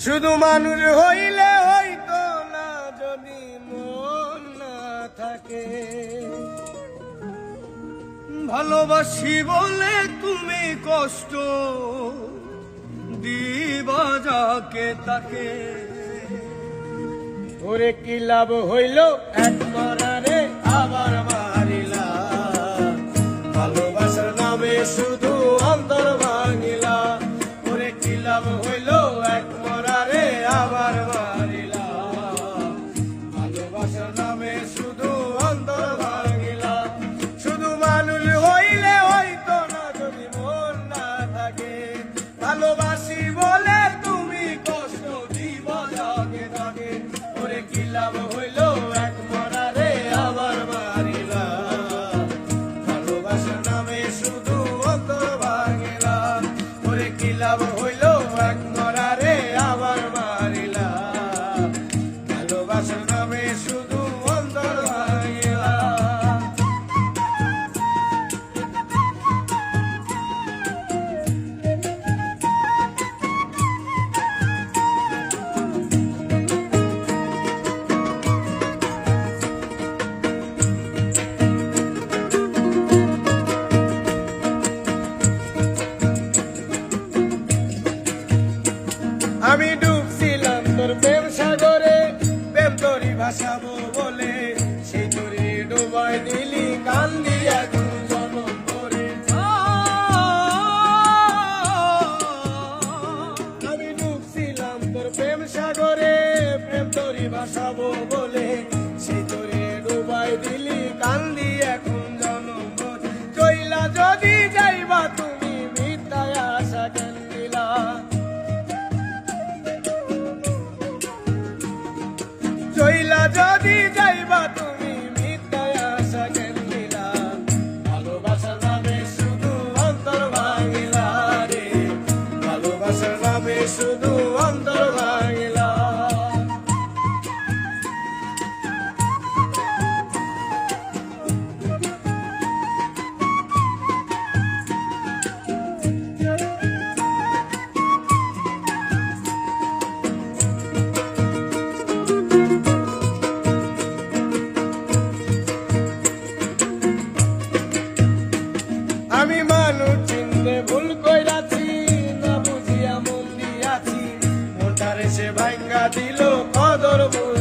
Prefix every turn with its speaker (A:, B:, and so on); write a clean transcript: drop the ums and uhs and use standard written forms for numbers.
A: শুধু মানুষ হইলে হইতো না যদি মন না থাকে। ভালোবাসি বলে তুমি কষ্ট দিবা যাকে তাকে। ওরে কি লাভ হইল এক মারারে আবার মারিলা, ভালোবাসার নামে শুধু অন্তর ভাঙিলা। ওরে কি লাভ হইল এক মারারে আবার মারিলা, ভালোবাসার নামে শুধু অন্তর ভাঙিলা। শুধু মানুষ হইলে হইতো না যদি মন না থাকে। ভালোবাসি বলে তুমি কষ্ট দিবা যাকে তাকে। ওরে কি লাভ হইল এক মরারে আবার মারিলা, ভালোবাসার নামে শুধু অন্তর ভাঙিলা। ওরে কি লাভ হইল এক মরারে আবার মারিলা, ভালোবাসার নামে শুধু অন্তর ভাঙিলা। আমি ডুবছিলাম তোর প্রেম সাগরে, প্রেম তোরই ভাসাবো বলে, সেই তোরে ডুবাই দিলি কান্দি এখন জনম করে। আমি ডুবছিলাম তোর প্রেম সাগরে, প্রেম তোরই ভাসাবো বলে, সেই তোরে ডুবাই দিলি কান্দি এখন জনম করে। চইলা যদি যাইবা তুমি মিথ্যায় আশা কেন দিলা, চইলা যদি যাইবা তুমি মিথ্যায় আশা কেন দিলা। ভালোবাসার নামে শুধু অন্তর ভাঙিলা রে, ভালোবাসার নামে শুধু অন্তর ভাঙিলা। আমি মানুষ চিনতে ভুল কইরাছি, না বুঝিয়া মন দিয়াছি, মনটারে সে ভাঙ্গা দিল কদর ভুল